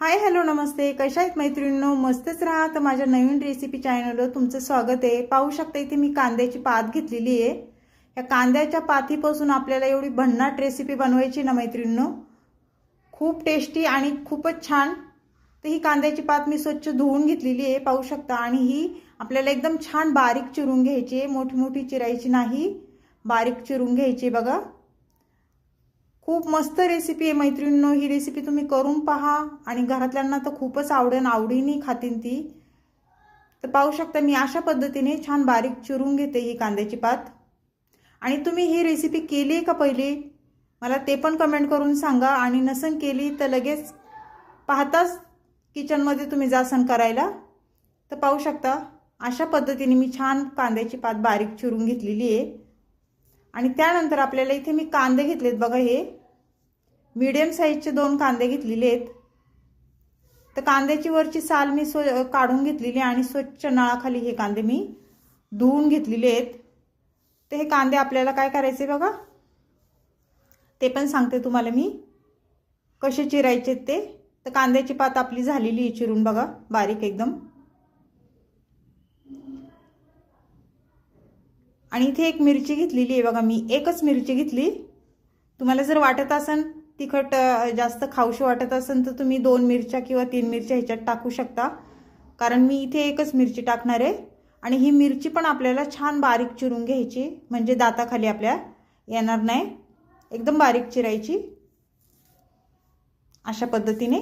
Hi hello नमस्ते, कशा आहेत मैत्रिणींनो? मस्तच राहा. तर माझ्या नवीन रेसिपी चॅनलवर तुमचं स्वागत आहे. पाहू शकता इथे मी कांद्याची पात घेतलेली आहे. या कांद्याच्या पातीपासून आपल्याला एवढी भन्नाट रेसिपी बनवायची ना मैत्रिणींनो, खूप टेस्टी आणि खूपच छान. तर ही कांद्याची पात मी स्वच्छ धुवून घेतलेली आहे, पाहू शकता. आणि ही आपल्याला एकदम छान बारीक चिरून घ्यायची आहे, मोठी मोठी चिरायची नाही, बारीक चिरून घ्यायची. बघा, खूप मस्त रेसिपी आहे मैत्रिणींनो. ही रेसिपी तुम्ही करून पहा आणि घरातल्यांना तर खूपच आवडीने खातील ती. तर पाहू शकता मी अशा पद्धतीने छान बारीक चिरून घेते ही कांद्याची पात. आणि तुम्ही ही रेसिपी केली आहे का पहिली, मला ते पण कमेंट करून सांगा. आणि नसन केली तर लगेच पाहताच किचनमध्ये तुम्ही जासन करायला. तर पाहू शकता अशा पद्धतीने मी छान कांद्याची पात बारीक चिरून घेतलेली आहे. आणि त्यानंतर आपल्याला इथे मी कांदे घेतलेत. बघा, हे मीडियम साईजचे 2 कांदे घेतलेले आहेत. तर कांद्याची वरची साल मी काढून घेतलेली आणि स्वच्छ नळाखाली हे कांदे मी धुवून घेतलेले आहेत. तर हे कांदे आपल्याला काय करायचे बघा, ते पण सांगते तुम्हाला मी कसे चिरायचे ते. तर कांद्याची पात आपली झालेली आहे चिरून, बघा, बारीक एकदम. आणि इथे एक मिरची घेतलेली आहे. बघा, मी एकच मिरची घेतली. तुम्हाला जर वाटत असेल तिखट जास्त खाऊशी वाटत असेल तर तुम्ही 2 मिरच्या किंवा 3 मिरच्या ह्याच्यात टाकू शकता, कारण मी इथे एकच मिरची टाकणार आहे. आणि ही मिरची पण आपल्याला छान बारीक चिरून घ्यायची, म्हणजे दाताखाली आपल्या येणार नाही, एकदम बारीक चिरायची अशा पद्धतीने.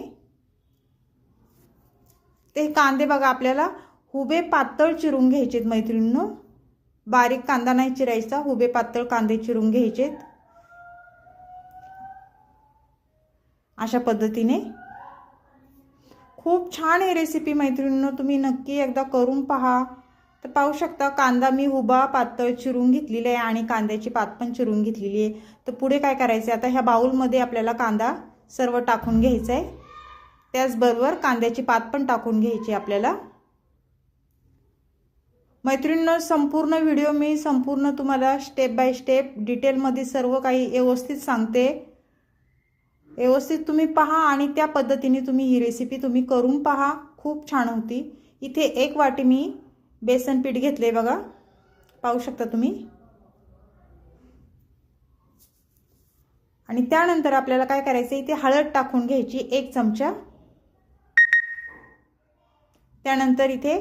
ते कांदे बघा आपल्याला हुबे पातळ चिरून घ्यायचेत मैत्रिणींनो. बारीक कांदा नाही चिरायचा, हुबे पातळ कांदे चिरून घ्यायचेत अशा पद्धतीने. खूप छान आहे रेसिपी मैत्रिणींनो, तुम्ही नक्की एकदा करून पहा. तर पाहू शकता कांदा मी हुबा पातळ चिरून घेतलेला आहे आणि कांद्याची पात पण चिरून घेतलेली आहे. तर पुढे काय करायचं, आता ह्या बाउलमध्ये आपल्याला कांदा सर्व टाकून घ्यायचा आहे, त्याचबरोबर कांद्याची पात पण टाकून घ्यायची आपल्याला. मैत्रिणींनो, संपूर्ण व्हिडिओ मी संपूर्ण तुम्हाला स्टेप बाय स्टेप डिटेलमध्ये सर्व काही व्यवस्थित सांगते. व्यवस्थित तुम्ही पहा आणि त्या पद्धतीने तुम्ही ही रेसिपी तुम्ही करून पहा, खूप छान होती. इथे 1 वाटी मी बेसन पीठ घेतले, बघा, पाहू शकता तुम्ही. आणि त्यानंतर आपल्याला काय करायचं, इथे हळद टाकून घ्यायची 1 चमचा. त्यानंतर इथे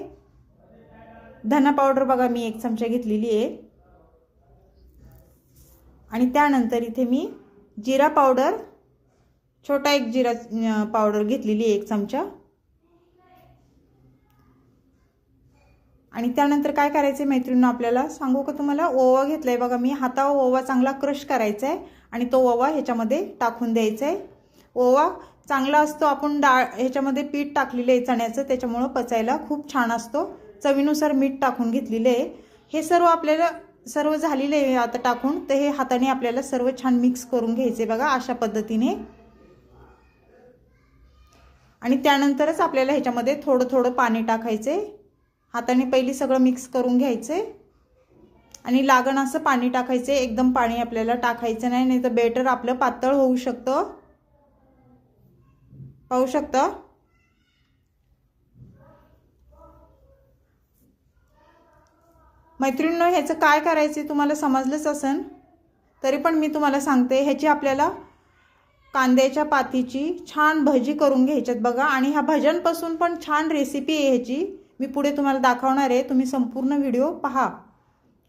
धना पावडर बघा मी 1 चमचा घेतलेली आहे. आणि त्यानंतर इथे मी जिरा पावडर, छोटा 1 जिरा पावडर घेतलेली 1 चमचा. आणि त्यानंतर काय करायचे मैत्रिणींनो, आपल्याला सांगू का तुम्हाला, ओवा घेतलाय बघा मी. हातावर ओवा चांगला क्रश करायचा आहे आणि तो ओवा ह्याच्यामध्ये टाकून द्यायचा आहे. ओवा चांगला असतो, आपण डाळ ह्याच्यामध्ये पीठ टाकलेलं आहे चण्याचं, त्याच्यामुळे पचायला खूप छान असतो. चवीनुसार मीठ टाकून घेतलेले आहे. हे सर्व आपल्याला सर्व झालेले आहे आता टाकून. तर हे हाताने आपल्याला सर्व छान मिक्स करून घ्यायचे, बघा, अशा पद्धतीने. आणि त्यानंतरच आपल्याला ह्याच्यामध्ये थोडं थोडं पाणी टाकायचे. हाताने पहिली सगळं मिक्स करून घ्यायचे आणि लागण असं पाणी टाकायचे. एकदम पाणी आपल्याला टाकायचं नाही, नाही तर बेटर आपलं पातळ होऊ शकतं, पाहू शकता. मैत्रिणींनो, ह्याचं काय करायचं तुम्हाला समजलंच असेल, तरी पण मी तुम्हाला सांगते. ह्याची आपल्याला कांद्याच्या पातीची छान भजी करून घ्यायच्यात, बघा. आणि ह्या भज्यांपासून पण छान रेसिपी आहे ह्याची, मी पुढे तुम्हाला दाखवणार आहे, तुम्ही संपूर्ण व्हिडिओ पहा.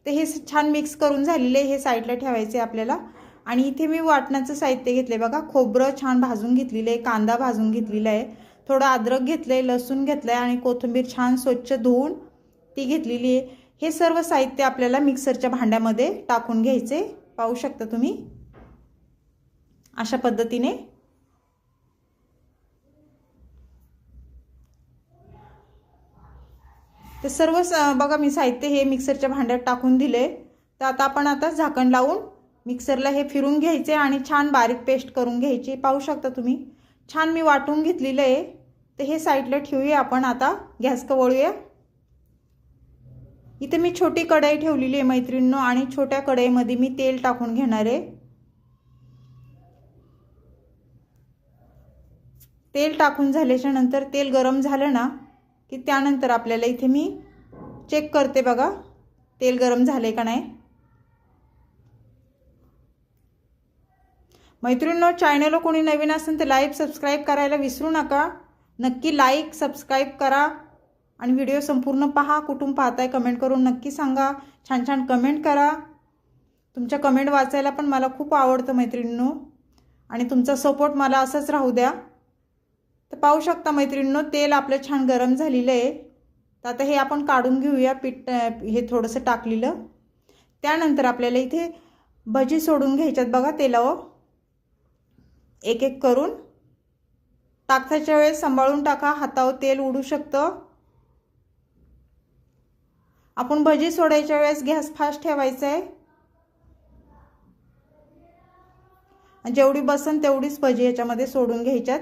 तर हे छान मिक्स करून झालेले हे साईडला ठेवायचे आपल्याला. आणि इथे मी वाटणाचं साहित्य घेतले, बघा. खोबरं छान भाजून घेतलेलं आहे, कांदा भाजून घेतलेला आहे, थोडं अद्रक घेतलंय, लसूण घेतलंय आणि कोथिंबीर छान स्वच्छ धुवून ती घेतलेली आहे. हे सर्व साहित्य आपल्याला मिक्सरच्या भांड्यामध्ये टाकून घ्यायचे, पाहू शकता तुम्ही अशा पद्धतीने. ते सर्व बघा मी साहित्य हे मिक्सरच्या भांड्यात टाकून दिले. तर आता आपण झाकण लावून मिक्सरला हे फिरून घ्यायचे आणि छान बारीक पेस्ट करून घ्यायची, पाहू शकता तुम्ही. छान मी वाटून घेतलेलं आहे. तर हे साईडला ठेवूया आपण. आता गॅस वळूया. इथे मी छोटी कढई ठेवलेली आहे मैत्रिणींनो आणि छोट्या कढईमध्ये मी तेल टाकून घेणार आहे. तेल टाकून झाल्याच्या नंतर तेल गरम झालं ना की त्यानंतर आपल्याला इथे मी चेक करते बघा तेल गरम झाले का नाही। मैत्रिणींनो, चॅनलला कोणी नवीन असेल तर लाईक सबस्क्राईब करायला विसरू नका। नक्की लाईक सबस्क्राईब करा आणि व्हिडिओ संपूर्ण पहा। कुठून पाहताय कमेंट करून नक्की सांगा। छान छान कमेंट करा। तुमच्या कमेंट वाचायला पण मला खूप आवडतं मैत्रिणींनो, आणि तुमचा सपोर्ट मला असंच राहू द्या। तर पाहू शकता मैत्रिणींनो, तेल आपलं छान गरम झालेलं आहे। तर आता हे आपण काढून घेऊया पीठ, हे थोडंसं टाकलेलं। त्यानंतर आपल्याला इथे भजी सोडून घ्यायच्यात बघा तेलावर। एक एक करून टाकताच्या वेळेस सांभाळून टाका, हातावर तेल उडू शकतं। आपण भजी सोडायच्या वेळेस गॅस फास्ट ठेवायचा आहे। जेवढी बसन तेवढीच भजी याच्यामध्ये सोडून घ्यायच्यात।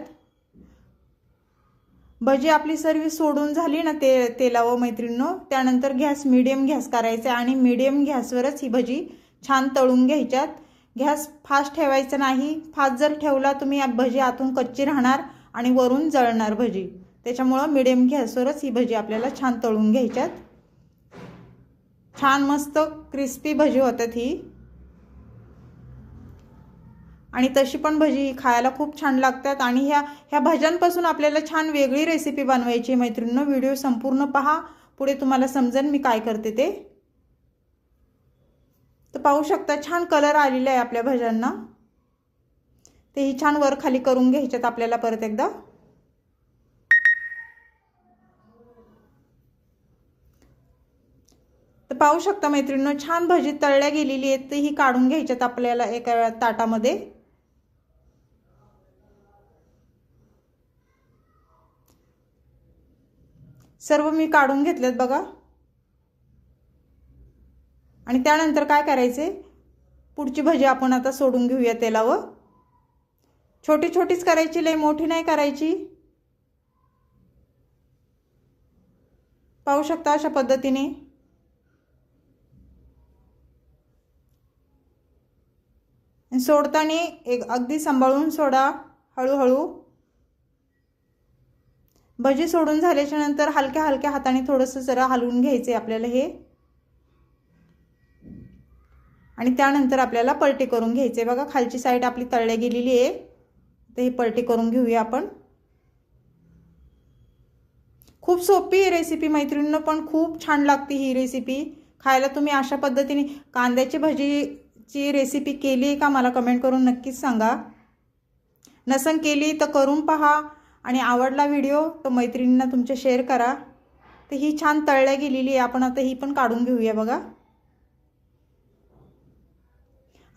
भजी आपली सर्व सोडून झाली ना तेलावर मैत्रिणींनो, त्यानंतर गॅस मीडियम गॅस करायचा आणि मीडियम गॅसवरच ही भजी छान तळून घ्यायच्यात। गॅस फास्ट ठेवायचा नाही। फास्ट जर ठेवला तुम्ही भजी आतून कच्ची राहणार आणि वरून जळणार भजी। त्याच्यामुळे मीडियम गॅसवरच ही भजी आपल्याला छान तळून घ्यायच्यात। छान मस्त क्रिस्पी भजी होतात ही, आणि तशी पण भजी खायला खूप छान लागतात। आणि ह्या भज्यांपासून आपल्याला छान वेगळी रेसिपी बनवायची मैत्रिणींनो। व्हिडिओ संपूर्ण पहा, पुढे तुम्हाला समजेल मी काय करते ते। तर पाहू शकता छान कलर आलेला आहे आपल्या भज्यांना। ते ही छान वर खाली करून घ्यायच्यात आपल्याला परत एकदा। तर पाहू शकता मैत्रिणींनो, छान भजी तळल्या गेलेली आहेत। तर ही काढून घ्यायच्यात आपल्याला एका ताटामध्ये। सर्व मी काढून घेतलेत बघा। आणि त्यानंतर काय करायचे, पुढची भजी आपण आता सोडून घेऊया तेलावर। छोटी छोटीच करायची, लय मोठी नाही करायची। पाहू शकता अशा पद्धतीने। सोडताना एक अगदी सांभाळून सोडा, हळूहळू। भजी सोडून झाल्याच्या नंतर हलक्या हलक्या हाताने थोडंसं जरा हलवून घ्यायचे आपल्याला हे, आणि त्यानंतर आपल्याला पलटी करून घ्यायचे बघा। खालची साईड आपली तळल्या गेलेली आहे, तर ही पलटी करून घेऊया आपण। खूप सोपी ही रेसिपी मैत्रिणींनो, पण खूप छान लागते ही रेसिपी खायला। तुम्ही अशा पद्धतीने कांद्याची भजीची रेसिपी केली आहे का मला कमेंट करून नक्कीच सांगा। नसन केली तर करून पहा, आणि आवडला व्हिडिओ तर मैत्रिणींना तुमच्या शेअर करा। तर ही छान तळल्या गेलेली आहे, आपण आता ही पण काढून घेऊया बघा।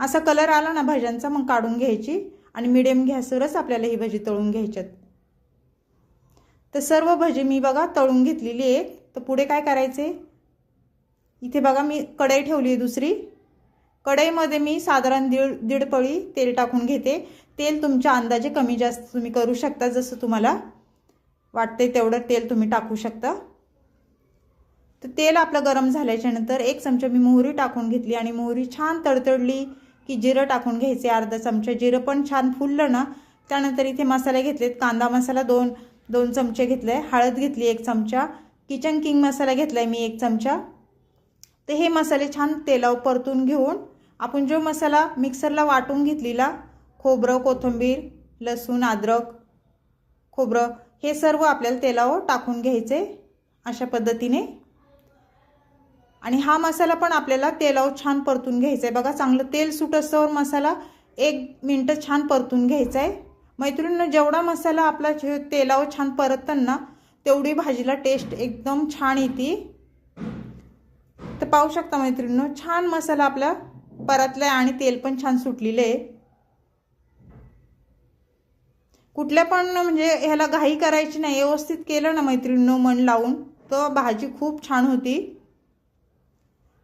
असा कलर आला ना भज्यांचा मग काढून घ्यायची, आणि मीडियम गॅसवरच आपल्याला ही भजी तळून घ्यायच्यात। तर सर्व भजी मी बघा तळून घेतलेली आहे। तर पुढे काय करायचे, इथे बघा मी कढई ठेवली आहे दुसरी। कढईमध्ये मी साधारण दीड पळी तेल टाकून घेते। तेल तुमच्या अंदाजे कमी जास्त तुम्ही करू शकता, जसं तुम्हाला वाटते तेवढं तेल तुम्ही टाकू शकता। तर तेल आपलं गरम झाल्याच्या नंतर एक चमचा मी मोहरी टाकून घेतली, आणि मोहरी छान तडतडली की जिरं टाकून घ्यायचे अर्धा चमचा। जिरं पण छान फुललं ना, त्यानंतर इथे मसाले घेतलेत। कांदा मसाला दोन चमचे घेतले, हळद घेतली 1 चमचा, किचन किंग मसाला घेतलाय मी 1 चमचा। तर हे मसाले छान तेलावर परतून घेऊन आपण जो मसाला मिक्सरला वाटून घेतलेला, खोबरं, कोथिंबीर, लसूण, अद्रक, खोबरं, हे सर्व आपल्याला तेलावर टाकून घ्यायचे अशा पद्धतीने। आणि हा मसाला पण आपल्याला तेलावर छान परतून घ्यायचा आहे बघा। चांगलं तेल सुटस्तवर मसाला 1 मिनिट छान परतून घ्यायचा आहे मैत्रिणींनो। जेवढा मसाला आपला तेलावर छान परततं ना, तेवढी भाजीला टेस्ट एकदम छान येते। तर पाहू शकता मैत्रिणींनो, छान मसाला आपला परतलाय आणि तेल पण छान सुटलेलं आहे। कुठल्या पण म्हणजे ह्याला घाई करायची नाही, व्यवस्थित केलं ना मैत्रिणींनो मन लावून, तर भाजी खूप छान होती,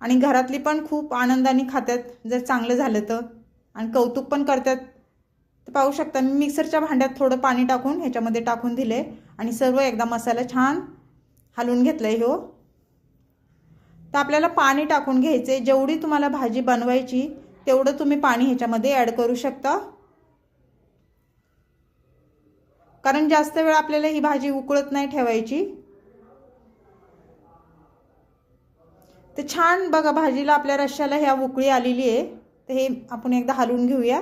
आणि घरातली पण खूप आनंदाने खातात जर चांगलं झालं तर, आणि कौतुक पण करतात। तर पाहू शकता मी मिक्सरच्या भांड्यात थोडं पाणी टाकून ह्याच्यामध्ये टाकून दिले, आणि सर्व एकदा मसाला छान हलवून घेतलाय हो। तर आपल्याला पाणी टाकून घ्यायचे, जेवढी तुम्हाला भाजी बनवायची तेवढं तुम्ही पाणी ह्याच्यामध्ये ॲड करू शकता। कारण जास्त वेळ आपल्याला ही भाजी उकळत नाही ठेवायची। तर छान बघा भाजीला आपल्या रश्श्याला ह्या उकळी आलेली आहे। तर हे आपण एकदा हलवून घेऊया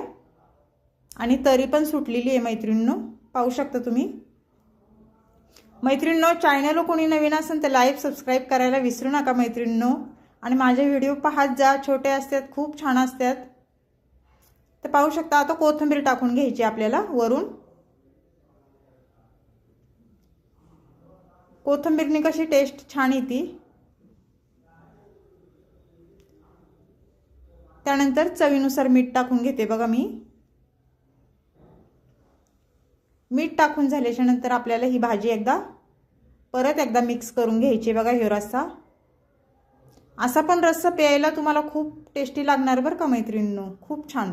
आणि तरी पण सुटलेली आहे मैत्रिणींनो, पाहू शकता तुम्ही। मैत्रिणींनो, चॅनल कोणी नवीन असेल तर लाईक सबस्क्राइब करायला विसरू नका मैत्रिणींनो, आणि माझे व्हिडिओ पाहत जा, छोटे असतात खूप छान असतात। तर पाहू शकता आता कोथिंबीर टाकून घ्यायची आपल्याला वरून। कोथिंबीरने कशी टेस्ट छान येते। त्यानंतर चवीनुसार मीठ टाकून घेते बघा मी। मीठ टाकून झाल्याच्या नंतर आपल्याला ही भाजी परत एकदा मिक्स करून घ्यायची बघा। हे रस्सा असा पण रस्सा प्यायला तुम्हाला खूप टेस्टी लागणार बरं का मैत्रिणींनो, खूप छान।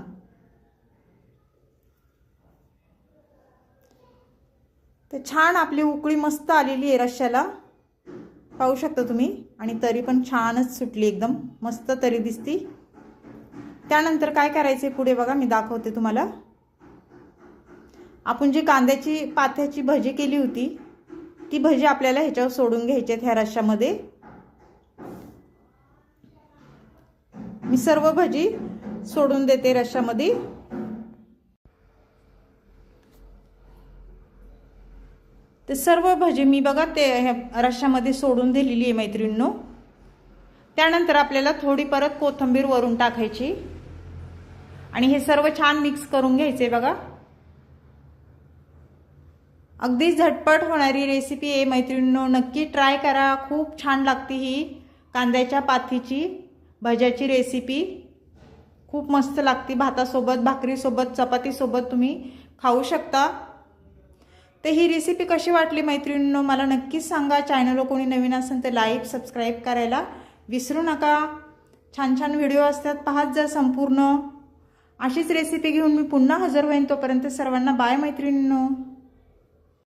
तर छान आपली उकळी मस्त आलेली आहे रश्श्याला, पाहू शकता तुम्ही, आणि तरी पण छानच सुटली, एकदम मस्त तरी दिसती। त्यानंतर काय करायचे पुढे बघा, मी दाखवते तुम्हाला। आपण जी कांद्याची पाथ्याची भजी केली होती ती भजी आपल्याला ह्याच्यावर सोडून घ्यायची ह्या रश्श्यामध्ये। मी सर्व भजी सोडून देते रश्श्यामध्ये। ते सर्व भजी मी बघा ते रश्श्यामध्ये सोडून दिलेली आहे मैत्रिणींनो। त्यानंतर आपल्याला थोडी परत कोथिंबीर वरून टाकायची आणि हे सर्व छान मिक्स करून घ्यायचे बघा। अगदी झटपट होणारी रेसिपी आहे मैत्रिणींनो, नक्की ट्राय करा, खूप छान लागते ही कांद्याच्या पाथीची भज्याची रेसिपी, खूप मस्त लागते। भातासोबत, भाकरीसोबत, चपातीसोबत तुम्ही खाऊ शकता। तर ही रेसिपी कशी वाटली मैत्रिणींनो मला नक्कीच सांगा। चॅनलला कोणी नवीन असेल तर लाईक सबस्क्राइब करायला विसरू नका। छान छान व्हिडिओ असतात, पाहत जा संपूर्ण। अशीच रेसिपी घेऊन मी पुन्हा हजर होईन, तोपर्यंत सर्वांना बाय मैत्रिणींनो।